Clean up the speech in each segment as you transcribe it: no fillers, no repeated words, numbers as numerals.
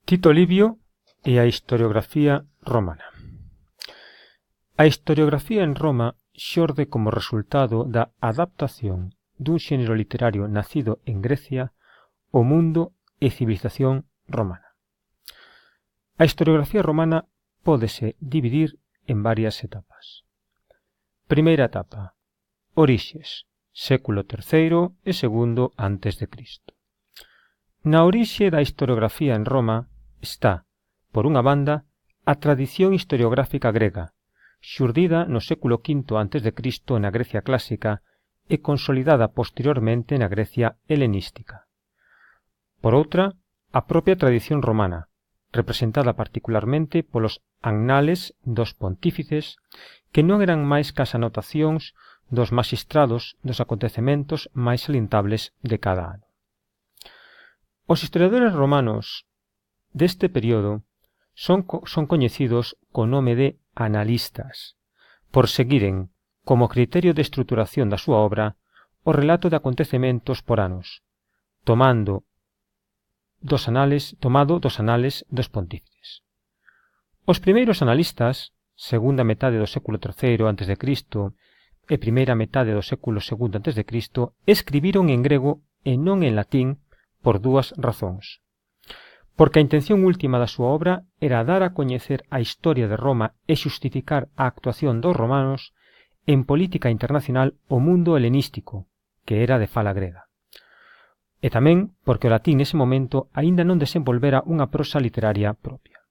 Tito Livio e a historiografía romana. A historiografía en Roma xorde como resultado da adaptación dun xénero literario nacido en Grecia ao mundo e civilización romana. A historiografía romana pódese dividir en varias etapas. Primeira etapa: orixes, século III e II a.C. Na orixe da historiografía en Roma está, por unha banda, a tradición historiográfica grega, xurdida no século V a.C. na Grecia clásica e consolidada posteriormente na Grecia helenística. Por outra, a propia tradición romana, representada particularmente polos annales dos pontífices, que non eran máis que as anotacións dos magistrados dos acontecementos máis salientables de cada ano. Os historiadores romanos deste período son coñecidos co nome de analistas, por seguiren, como criterio de estruturación da súa obra, o relato de acontecementos por anos, tomado dos anales dos pontífices. Os primeiros analistas, segunda metade do século III a.C. e primeira metade do século II a.C., escribiron en grego e non en latín por dúas razóns. Porque a intención última da súa obra era dar a coñecer a historia de Roma e xustificar a actuación dos romanos en política internacional ao mundo helenístico, que era de fala grega. E tamén porque o latín nese momento aínda non desenvolvera unha prosa literaria propia.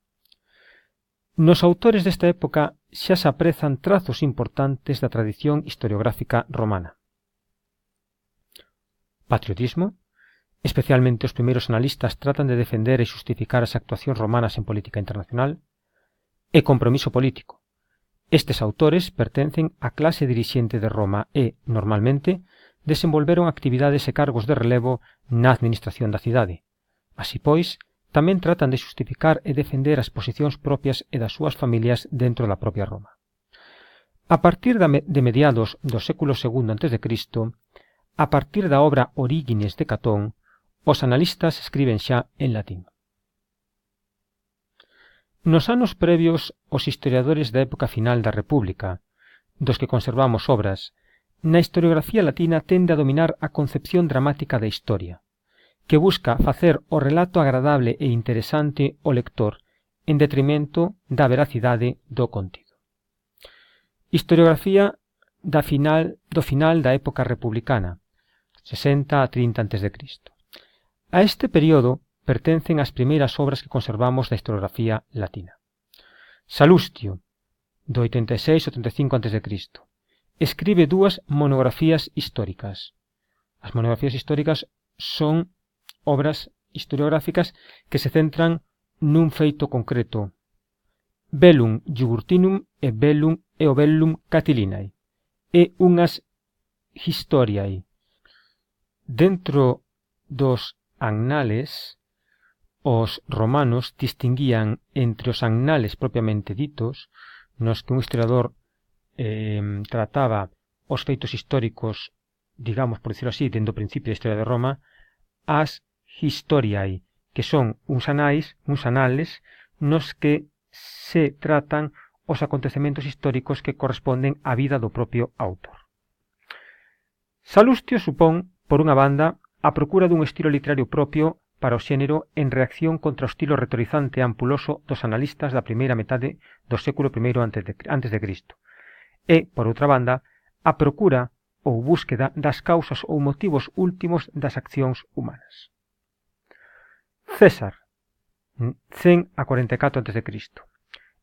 Nos autores desta época xa se aprezan trazos importantes da tradición historiográfica romana. Patriotismo. Especialmente os primeiros analistas tratan de defender e xustificar as actuacións romanas en política internacional, e compromiso político. Estes autores pertencen á clase dirixente de Roma e, normalmente, desenvolveron actividades e cargos de relevo na administración da cidade. Así pois, tamén tratan de xustificar e defender as posicións propias e das súas familias dentro da propia Roma. A partir de mediados do século II a.C., a partir da obra Orígenes de Catón, os analistas escriben xa en latín. Nos anos previos, os historiadores da época final da República, dos que conservamos obras, na historiografía latina tende a dominar a concepción dramática da historia, que busca facer o relato agradable e interesante ao lector en detrimento da veracidade do contido. Historiografía do final da época republicana, 60 a 30 a.C. A este período pertencen as primeiras obras que conservamos da historiografía latina. Salustio, do 86 ao 35 a.C., escribe dúas monografías históricas. As monografías históricas son obras historiográficas que se centran nun feito concreto. Bellum Jugurthinum e o Bellum Catilinae, e unhas Historiae. Dentro dos annales, os romanos distinguían entre os annales propiamente ditos, nos que un historiador trataba os feitos históricos, digamos, por decirlo así, dentro do principio da historia de Roma, as historiae, que son uns anales nos que se tratan os acontecementos históricos que corresponden á vida do propio autor. Salustio supón, por unha banda, a procura dun estilo literario propio para o xénero en reacción contra o estilo retorizante e ampuloso dos analistas da primeira metade do século I a.C. E, por outra banda, a procura ou búsqueda das causas ou motivos últimos das accións humanas. César, 100 a 44 a.C.,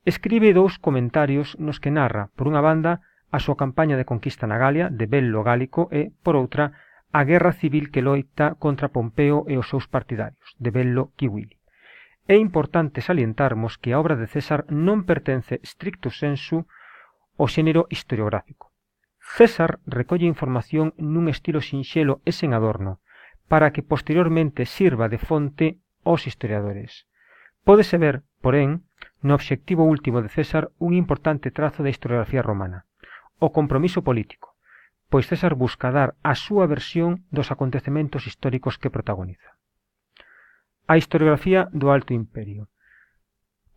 escribe dous comentarios nos que narra, por unha banda, a súa campaña de conquista na Galia, de Bello Gálico, e, por outra, a guerra civil que loita contra Pompeo e os seus partidarios, de Bello Quiwili. É importante salientarmos que a obra de César non pertence stricto sensu ao xénero historiográfico. César recolle información nun estilo sinxelo e sen adorno, para que posteriormente sirva de fonte aos historiadores. Pódese ver, porén, no obxectivo último de César un importante trazo da historiografía romana, o compromiso político, pois César busca dar a súa versión dos acontecementos históricos que protagoniza. A historiografía do Alto Imperio.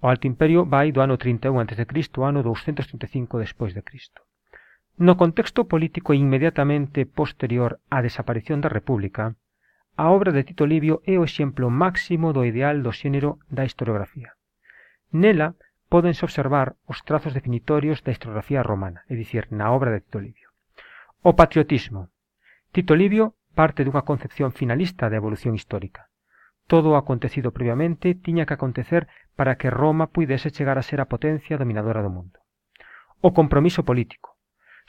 O Alto Imperio vai do ano 31 a.C. ao ano 235 despois de Cristo. No contexto político inmediatamente posterior á desaparición da República, a obra de Tito Livio é o exemplo máximo do ideal do xénero da historiografía. Nela pódense observar os trazos definitorios da historiografía romana, é dicir, na obra de Tito Livio. O patriotismo. Tito Livio parte dunha concepción finalista da evolución histórica. Todo o acontecido previamente tiña que acontecer para que Roma puidese chegar a ser a potencia dominadora do mundo. O compromiso político.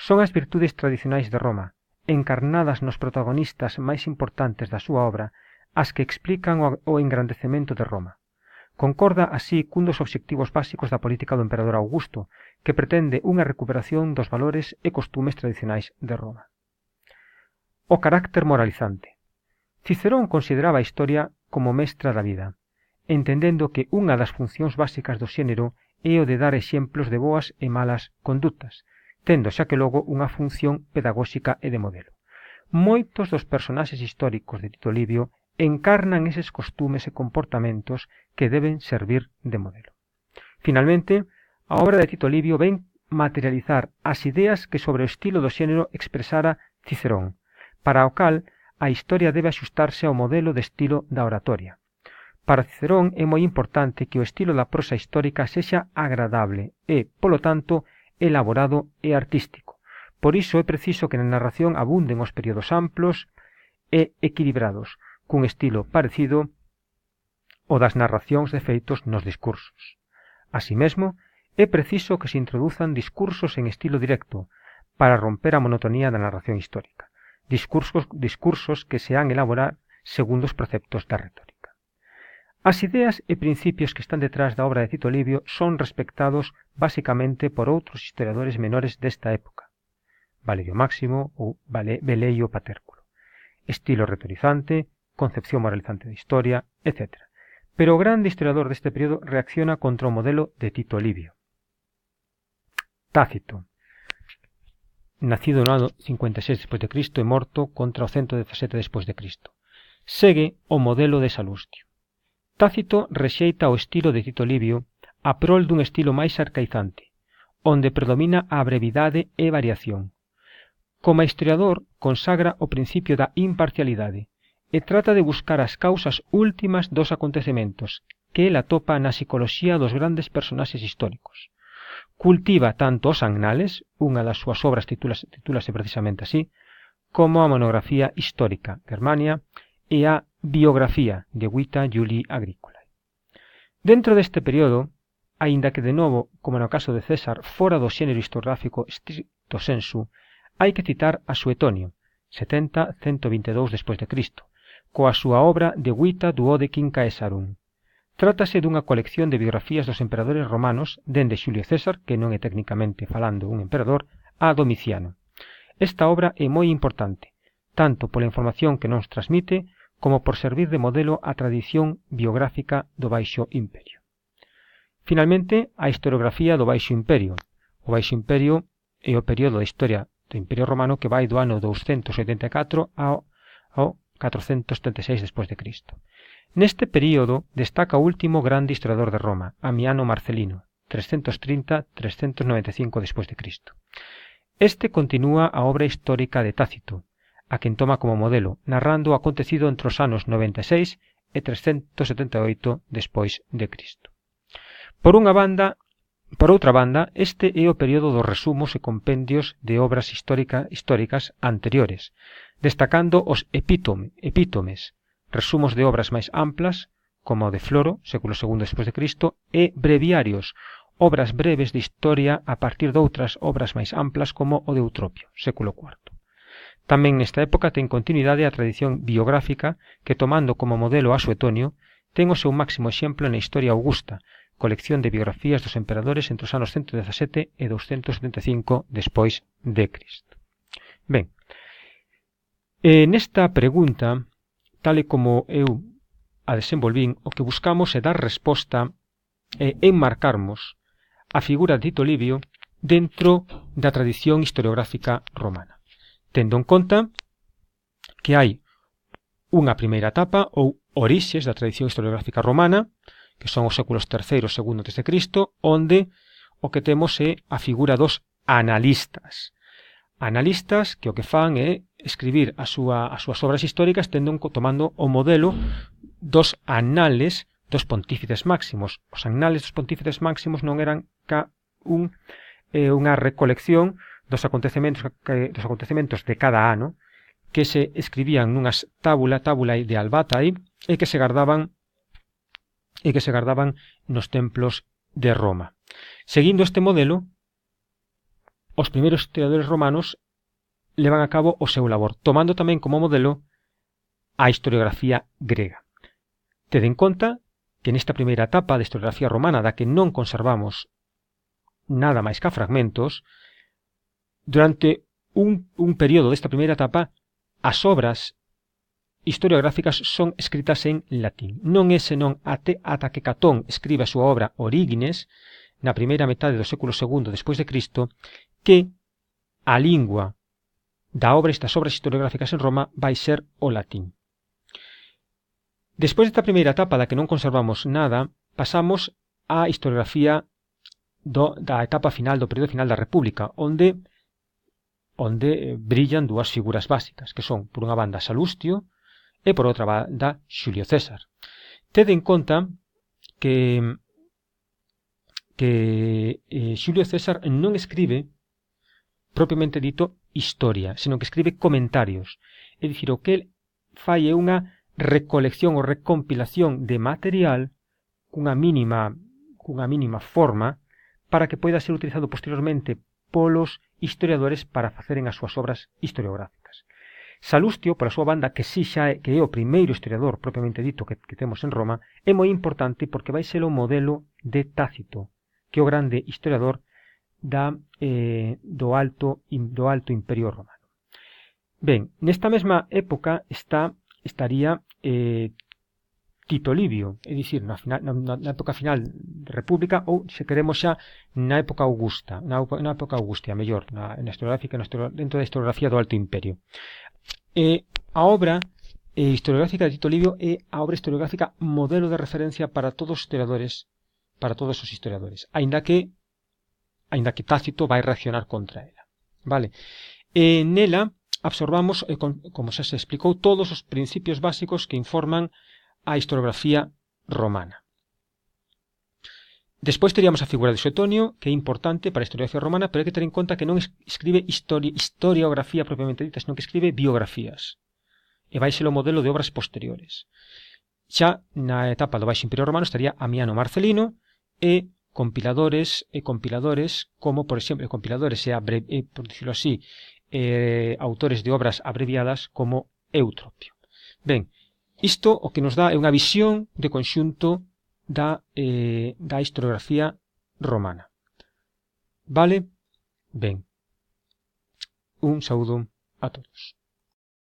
Son as virtudes tradicionais de Roma, encarnadas nos protagonistas máis importantes da súa obra, as que explican o engrandecemento de Roma. Concorda así cun dos obxectivos básicos da política do emperador Augusto, que pretende unha recuperación dos valores e costumes tradicionais de Roma. O carácter moralizante. Cicerón consideraba a historia como mestra da vida, entendendo que unha das funcións básicas do xénero é o de dar exemplos de boas e malas condutas, tendo xa que logo unha función pedagóxica e de modelo. Moitos dos personaxes históricos de Tito Livio encarnan eses costumes e comportamentos que deben servir de modelo. Finalmente, a obra de Tito Livio ven materializar as ideas que sobre o estilo do xénero expresara Cicerón, para o cal a historia debe axustarse ao modelo de estilo da oratoria. Para Cicerón é moi importante que o estilo da prosa histórica sexa agradable e, polo tanto, elaborado e artístico. Por iso é preciso que na narración abunden os períodos amplos e equilibrados, cun estilo parecido ao das narracións de feitos nos discursos. Así mesmo, é preciso que se introduzan discursos en estilo directo para romper a monotonía da narración histórica, discursos que se han elaborar segundo os preceptos da retórica. As ideas e principios que están detrás da obra de Tito Livio son respectados basicamente por outros historiadores menores desta época, Valerio Máximo ou Velleio Patérculo, estilo retorizante, concepción moralizante de historia, etc. Pero o grande historiador deste período reacciona contra o modelo de Tito Livio. Tácito, nacido no ano 56 despois de Cristo e morto contra o 117 despois de Cristo. Segue o modelo de Salustio. Tácito rexeita o estilo de Tito Livio a prol dun estilo máis arcaizante, onde predomina a brevidade e variación. Como historiador, consagra o principio da imparcialidade e trata de buscar as causas últimas dos acontecementos que el atopa na psicoloxía dos grandes personaxes históricos. Cultiva tanto os annales, unha das súas obras titúlase precisamente así, como a monografía histórica Germania e a biografía de Vita Julii Agricolae. Dentro deste período, aínda que de novo, como no caso de César, fora do xénero historiográfico stricto sensu, hai que citar a Suetonio, 70-122 despois de Cristo, coa súa obra De Vita Duodecim Caesarum. Trátase dunha colección de biografías dos emperadores romanos dende Xulio César, que non é técnicamente falando un emperador, a Domiciano. Esta obra é moi importante, tanto pola información que nos transmite, como por servir de modelo á tradición biográfica do Baixo Imperio. Finalmente, a historiografía do Baixo Imperio. O Baixo Imperio é o período da historia do Imperio Romano que vai do ano 284 ao 436 despois de Cristo. Neste período destaca o último grande historiador de Roma, Amiano Marcelino, 330-395 despois de Cristo. Este continúa a obra histórica de Tácito, a quen toma como modelo, narrando o acontecido entre os anos 96 e 378 despois de Cristo. Por outra banda, este é o período dos resumos e compendios de obras históricas anteriores, destacando os epítomes, resumos de obras máis amplas, como o de Floro, século II despois de Cristo, e breviarios, obras breves de historia a partir de outras obras máis amplas como o de Eutropio, século IV. Tamén nesta época ten continuidade a tradición biográfica que, tomando como modelo a Suetonio, ten o seu máximo exemplo na Historia Augusta, colección de biografías dos emperadores entre os anos 117 e 275 despois de Cristo. Ben, nesta pregunta, tal e como eu a desenvolvín, o que buscamos é dar resposta e enmarcarmos a figura de Tito Livio dentro da tradición historiográfica romana, tendo en conta que hai unha primeira etapa ou orixes da tradición historiográfica romana, que son os séculos III e II a.C., onde o que temos é a figura dos analistas. Analistas que o que fan é escribir as súas obras históricas tomando o modelo dos anales dos pontífices máximos. Os anales dos pontífices máximos non eran unha recolección dos acontecementos de cada ano que se escribían nunhas tabulae de albatae e que se gardaban nos templos de Roma. Seguindo este modelo, os primeiros historiadores romanos levan a cabo o seu labor, tomando tamén como modelo a historiografía grega. Ted en conta que nesta primeira etapa de historiografía romana, da que non conservamos nada máis que fragmentos, durante un período desta primeira etapa, as obras historiográficas son escritas en latín. Non é senón ata que Catón escribe a súa obra Orígenes, na primeira metade do século II despois de Cristo, que a lingua das obras historiográficas en Roma vai ser o latín. Despois desta primeira etapa da que non conservamos nada, pasamos á historiografía da etapa final, do período final da República, onde brillan dúas figuras básicas, que son, por unha banda, Salustio e, por outra banda, Xulio César. Ted en conta que Xulio César non escribe, propiamente dito, historia, senón que escribe comentarios. É dicir, o que el fai é unha recolección ou recompilación de material cunha mínima forma para que poida ser utilizado posteriormente polos historiadores para faceren as súas obras historiográficas. Salustio, pola súa banda, que é o primeiro historiador propiamente dito que temos en Roma, é moi importante porque vai ser o modelo de Tácito, que é o grande historiador do Alto Imperio Romano. Ben, nesta mesma época estaría Tito Livio, é dicir, na época final de República, ou, se queremos xa, na época Augusta, mellor, dentro da historiografía do Alto Imperio. A obra historiográfica de Tito Livio é a obra historiográfica modelo de referencia para todos os historiadores, aínda que Tácito vai reaccionar contra ela. Vale? Nela absorbamos, como xa se explicou, todos os principios básicos que informan a historiografía romana. Despois teríamos a figura de Suetonio, que é importante para a historiografía romana, pero hai que ter en conta que non escribe historiografía propiamente dita, senón que escribe biografías. E vai ser o modelo de obras posteriores. Xa na etapa do Baixo Imperio Romano estaría Amiano Marcelino e compiladores como, por exemplo, por dicirlo así, autores de obras abreviadas como Eutropio. Ben, isto o que nos dá é unha visión de conxunto da historiografía romana. Vale? Ben, un saúdo a todos.